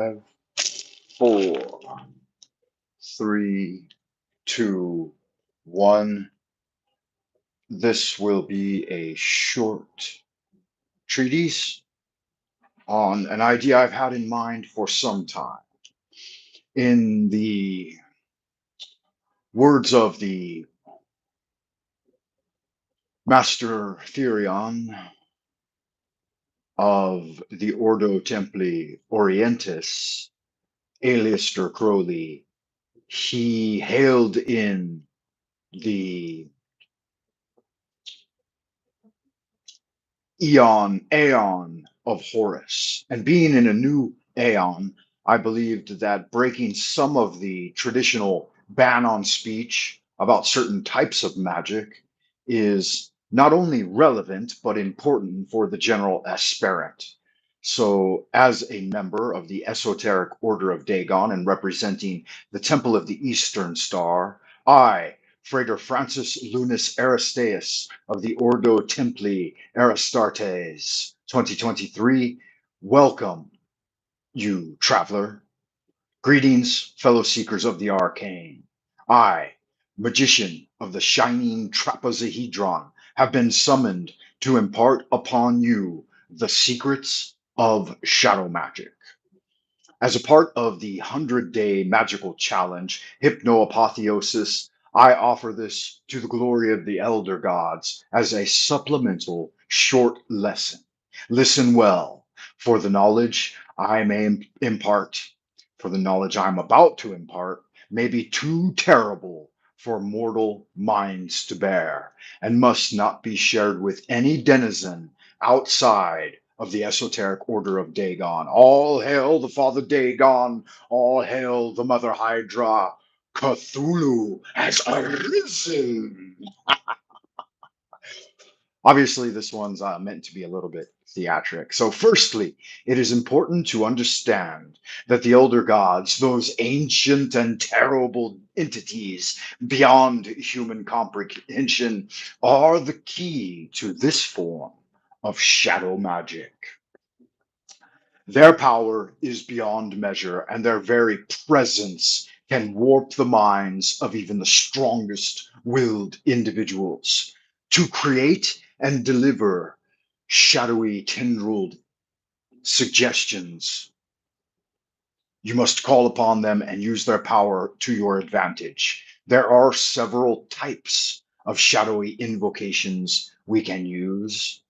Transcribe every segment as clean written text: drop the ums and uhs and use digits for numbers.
5, 4, 3, 2, 1. This will be a short treatise on an idea I've had in mind for some time. In the words of the Master Therion of the Ordo Templi Orientis, Aleister Crowley, he hailed in the Aeon of Horus. And being in a new Aeon, I believed that breaking some of the traditional ban on speech about certain types of magic is not only relevant, but important for the general aspirant. So, as a member of the Esoteric Order of Dagon and representing the Temple of the Eastern Star, I, Frater Francis Lunas Aristeus of the Ordo Templi Aristartes 2023, welcome, you traveler. Greetings, fellow seekers of the arcane. I, magician of the shining trapezohedron, have been summoned to impart upon you the secrets of shadow magic. As a part of the 100-day magical challenge, Hypnoapotheosis, I offer this to the glory of the elder gods as a supplemental short lesson. Listen well, for the knowledge I may impart, for the knowledge I'm about to impart, may be too terrible for mortal minds to bear, and must not be shared with any denizen outside of the esoteric order of Dagon. All hail the Father Dagon, all hail the Mother Hydra. Cthulhu has arisen. Obviously, this one's meant to be a little bit theatric. So, firstly, it is important to understand that the elder gods, those ancient and terrible entities beyond human comprehension, are the key to this form of shadow magic. Their power is beyond measure, and their very presence can warp the minds of even the strongest willed individuals. To create and deliver shadowy, tendrilled suggestions, you must call upon them and use their power to your advantage. There are several types of shadowy invocations we can use.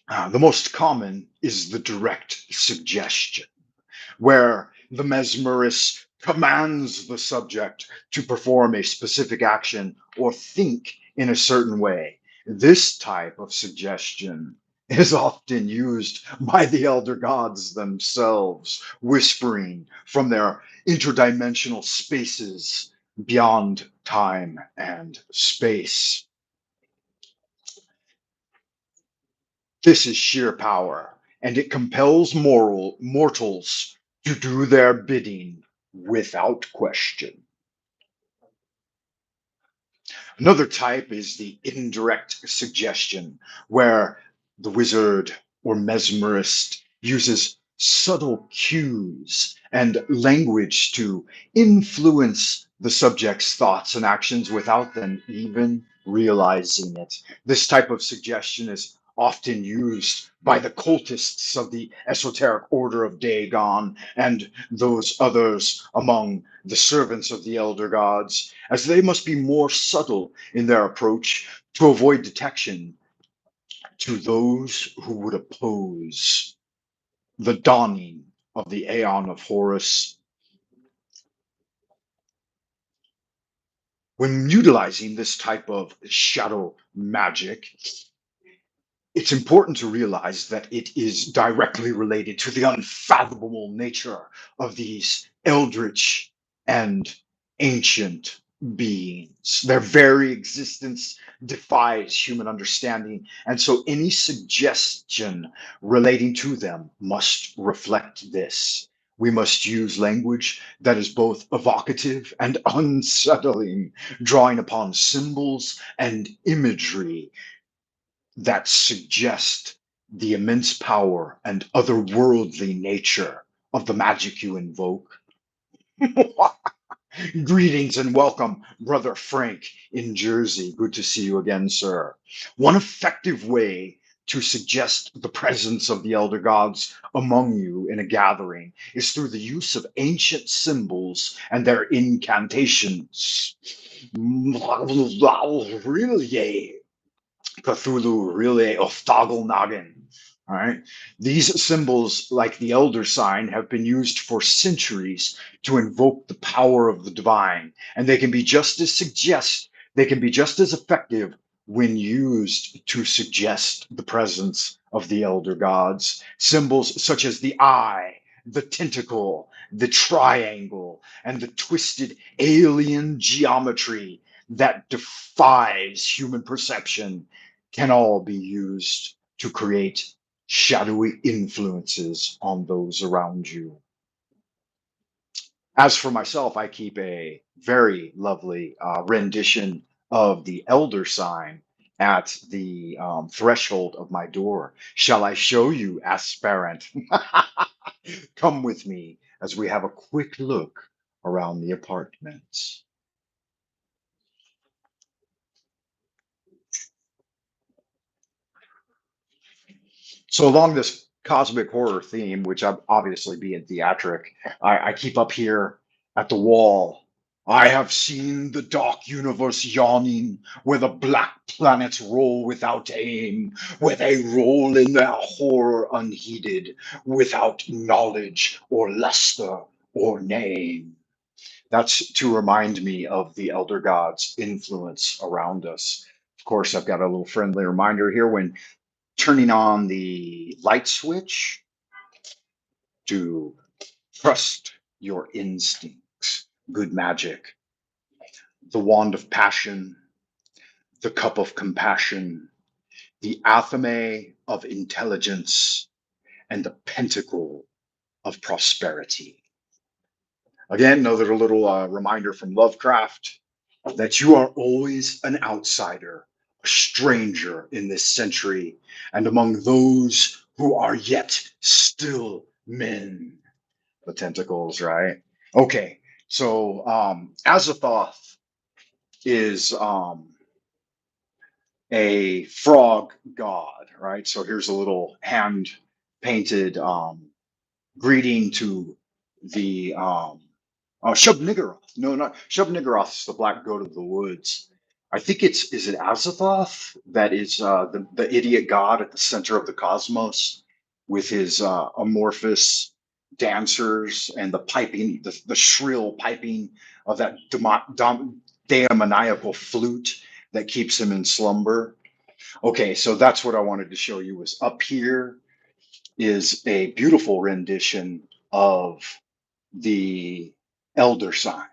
The most common is the direct suggestion, where the mesmerist commands the subject to perform a specific action or think in a certain way. This type of suggestion is often used by the elder gods themselves, whispering from their interdimensional spaces beyond time and space. This is sheer power, and it compels mortals to do their bidding without question. Another type is the indirect suggestion, where the wizard or mesmerist uses subtle cues and language to influence the subject's thoughts and actions without them even realizing it. This type of suggestion is often used by the cultists of the esoteric order of Dagon and those others among the servants of the elder gods, as they must be more subtle in their approach to avoid detection to those who would oppose the dawning of the Aeon of Horus. When utilizing this type of shadow magic, it's important to realize that it is directly related to the unfathomable nature of these eldritch and ancient beings. Their very existence defies human understanding, and so any suggestion relating to them must reflect this. We must use language that is both evocative and unsettling, drawing upon symbols and imagery that suggest the immense power and otherworldly nature of the magic you invoke. Greetings and welcome, Brother Frank in Jersey. Good to see you again, sir. One effective way to suggest the presence of the elder gods among you in a gathering is through the use of ancient symbols and their incantations. Really? Cthulhu Relay of Toggle Noggin. All right. These symbols, like the elder sign, have been used for centuries to invoke the power of the divine, and they can be just as effective when used to suggest the presence of the elder gods. Symbols such as the eye, the tentacle, the triangle, and the twisted alien geometry that defies human perception can all be used to create shadowy influences on those around you. As for myself, I keep a very lovely rendition of the elder sign at the threshold of my door. Shall I show you, aspirant? Come with me as we have a quick look around the apartment. So along this cosmic horror theme, which I'm obviously being theatric, I keep up here at the wall. I have seen the dark universe yawning, where the black planets roll without aim, where they roll in their horror unheeded, without knowledge or luster or name. That's to remind me of the elder gods' influence around us. Of course, I've got a little friendly reminder here when turning on the light switch to trust your instincts. Good magic. The wand of passion, the cup of compassion, the athame of intelligence, and the pentacle of prosperity. Again, another little reminder from Lovecraft that you are always an outsider, a stranger in this century, and among those who are yet still men. The tentacles, right? Okay, so Azathoth is a frog god, right? So here's a little hand painted greeting to the Shub Niggurath. No, not Shub Niggurath is the black goat of the woods. I think is it Azathoth that is the idiot god at the center of the cosmos with his amorphous dancers and the piping, the shrill piping of that demoniacal flute that keeps him in slumber. Okay, so that's what I wanted to show you was up here is a beautiful rendition of the elder sign.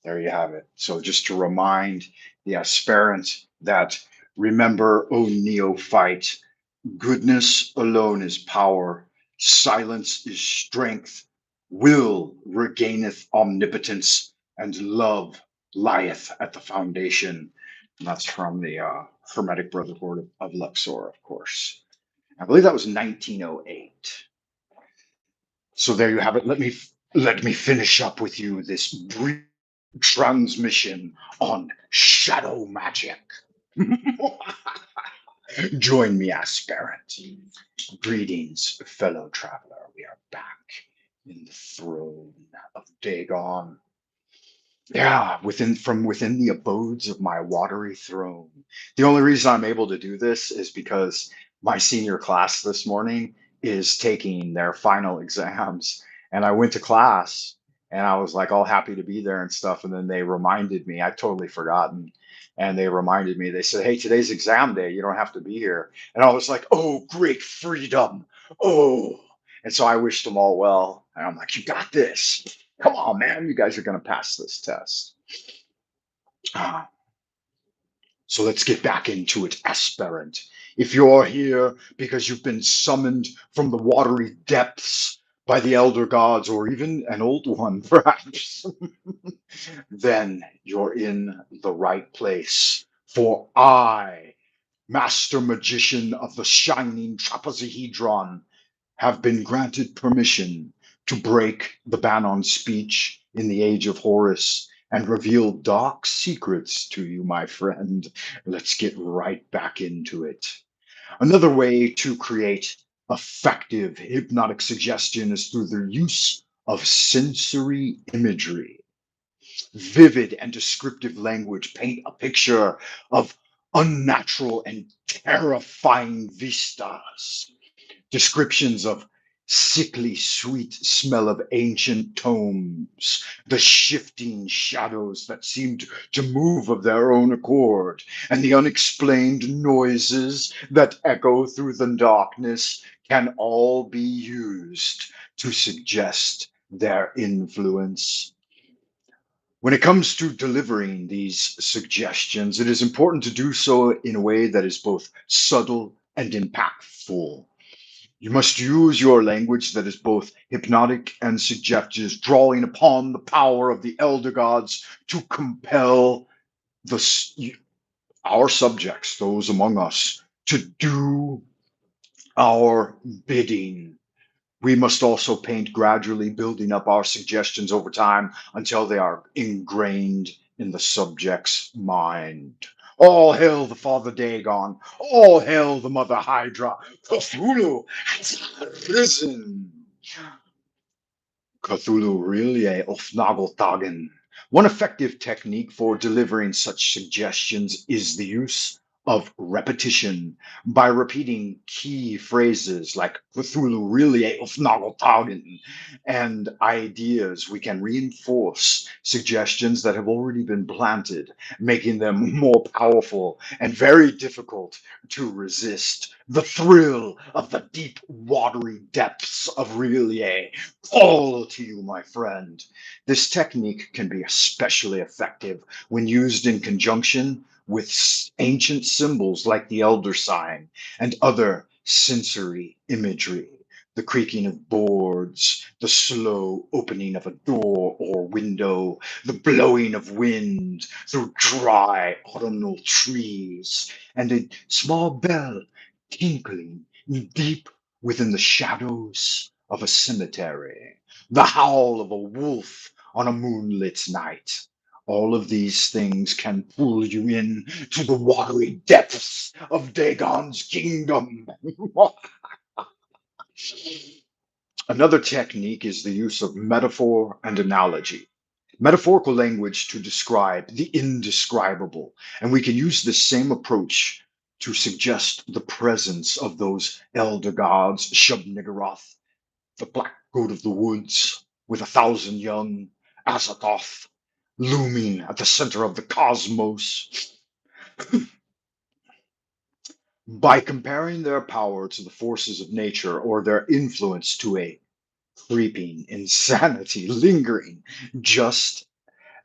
There you have it. So just to remind the aspirant that remember, O neophyte, goodness alone is power, silence is strength, will regaineth omnipotence, and love lieth at the foundation. And that's from the Hermetic Brotherhood of Luxor, of course. I believe that was 1908. So there you have it. Let me finish up with you this brief transmission on shadow magic. Join me, aspirant. Greetings, fellow traveler. We are back in the throne of Dagon. Yeah, within the abodes of my watery throne. The only reason I'm able to do this is because my senior class this morning is taking their final exams, and I went to class and I was like all happy to be there and stuff, and then they reminded me, I'd totally forgotten, and they reminded me, they said, "Hey, today's exam day. You don't have to be here." And I was like, "Oh, great freedom. Oh." And so I wished them all well, and I'm like, "You got this. Come on, man, you guys are going to pass this test." Ah, so let's get back into it, aspirant. If you're here because you've been summoned from the watery depths by the elder gods, or even an old one, perhaps, then you're in the right place. For I, master magician of the shining trapezohedron, have been granted permission to break the ban on speech in the age of Horus and reveal dark secrets to you, my friend. Let's get right back into it. Another way to create effective hypnotic suggestion is through the use of sensory imagery. Vivid and descriptive language paint a picture of unnatural and terrifying vistas. Descriptions of sickly sweet smell of ancient tomes, the shifting shadows that seemed to move of their own accord, and the unexplained noises that echo through the darkness can all be used to suggest their influence. When it comes to delivering these suggestions, it is important to do so in a way that is both subtle and impactful. You must use your language that is both hypnotic and suggestive, drawing upon the power of the elder gods to compel our subjects, those among us, to do our bidding. We must also paint gradually, building up our suggestions over time until they are ingrained in the subject's mind. All hail the Father Dagon! All hail the Mother Hydra! Cthulhu has arisen! Cthulhu Rilye of Nageltagen. One effective technique for delivering such suggestions is the use of repetition. By repeating key phrases like Cthulhu Rilye of Nageltagen and ideas, we can reinforce suggestions that have already been planted, making them more powerful and very difficult to resist. The thrill of the deep, watery depths of Rilye all to you, my friend. This technique can be especially effective when used in conjunction with ancient symbols like the elder sign and other sensory imagery. The creaking of boards, the slow opening of a door or window, the blowing of wind through dry autumnal trees, and a small bell tinkling deep within the shadows of a cemetery, the howl of a wolf on a moonlit night. All of these things can pull you in to the watery depths of Dagon's kingdom. Another technique is the use of metaphor and analogy. Metaphorical language to describe the indescribable, and we can use this same approach to suggest the presence of those elder gods, Shub-Niggurath, the black goat of the woods, with 1,000 young, Azathoth, looming at the center of the cosmos. By comparing their power to the forces of nature or their influence to a creeping insanity lingering just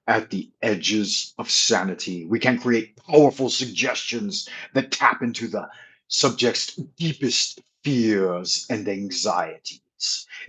at the edges of sanity, we can create powerful suggestions that tap into the subject's deepest fears and anxieties.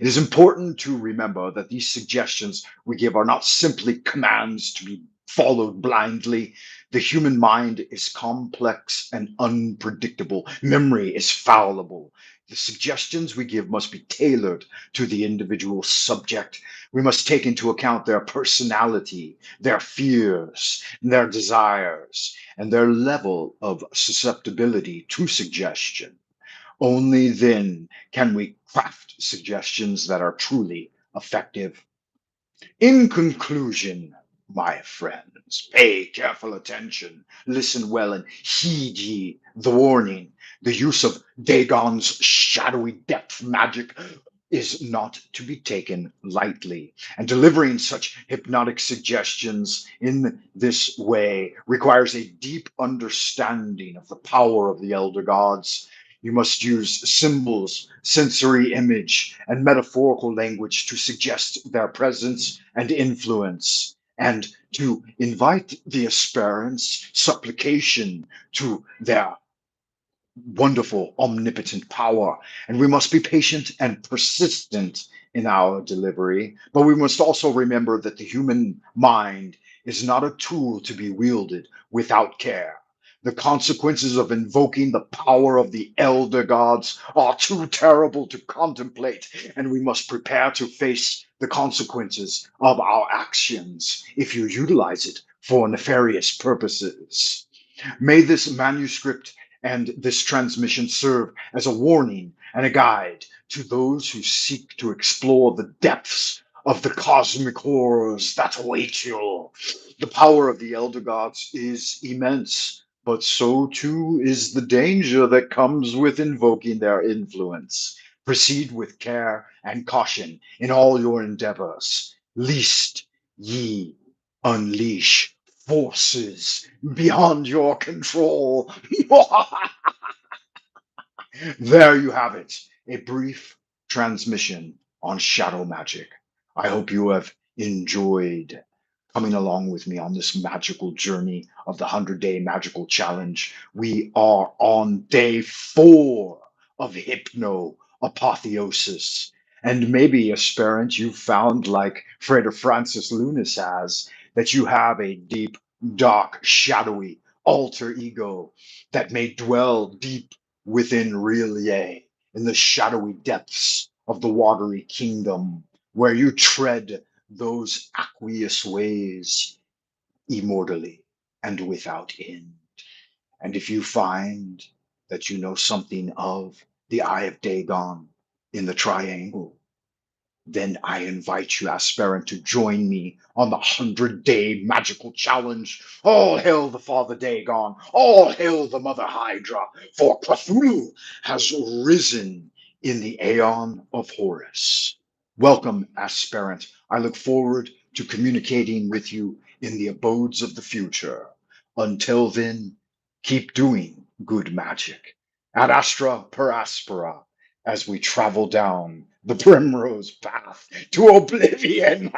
It is important to remember that these suggestions we give are not simply commands to be followed blindly. The human mind is complex and unpredictable. Memory is fallible. The suggestions we give must be tailored to the individual subject. We must take into account their personality, their fears, their desires, and their level of susceptibility to suggestion. Only then can we craft suggestions that are truly effective. In conclusion, my friends, pay careful attention, listen well, and heed ye the warning. The use of Dagon's shadowy depth magic is not to be taken lightly, and delivering such hypnotic suggestions in this way requires a deep understanding of the power of the elder gods. You must use symbols, sensory image, and metaphorical language to suggest their presence and influence, and to invite the aspirants' supplication to their wonderful, omnipotent power. And we must be patient and persistent in our delivery. But we must also remember that the human mind is not a tool to be wielded without care. The consequences of invoking the power of the elder gods are too terrible to contemplate, and we must prepare to face the consequences of our actions if you utilize it for nefarious purposes. May this manuscript and this transmission serve as a warning and a guide to those who seek to explore the depths of the cosmic horrors that await you. The power of the elder gods is immense, but so too is the danger that comes with invoking their influence. Proceed with care and caution in all your endeavors, lest ye unleash forces beyond your control. There you have it, a brief transmission on shadow magic. I hope you have enjoyed coming along with me on this magical journey of the 100-Day Magical Challenge. We are on day 4 of Hypno Apotheosis. And maybe, Aspirant, you found, like Frater Francis Lunas has, that you have a deep, dark, shadowy alter ego that may dwell deep within Relie, in the shadowy depths of the watery kingdom, where you tread those aqueous ways immortally and without end. And if you find that you know something of the Eye of Dagon in the triangle, then I invite you, aspirant, to join me on the 100-Day Magical Challenge. All hail the Father Dagon, all hail the Mother Hydra, for Cthulhu has risen in the Aeon of Horus. Welcome, aspirant. I look forward to communicating with you in the abodes of the future. Until then, keep doing good magic. Ad astra per aspera, as we travel down the primrose path to oblivion.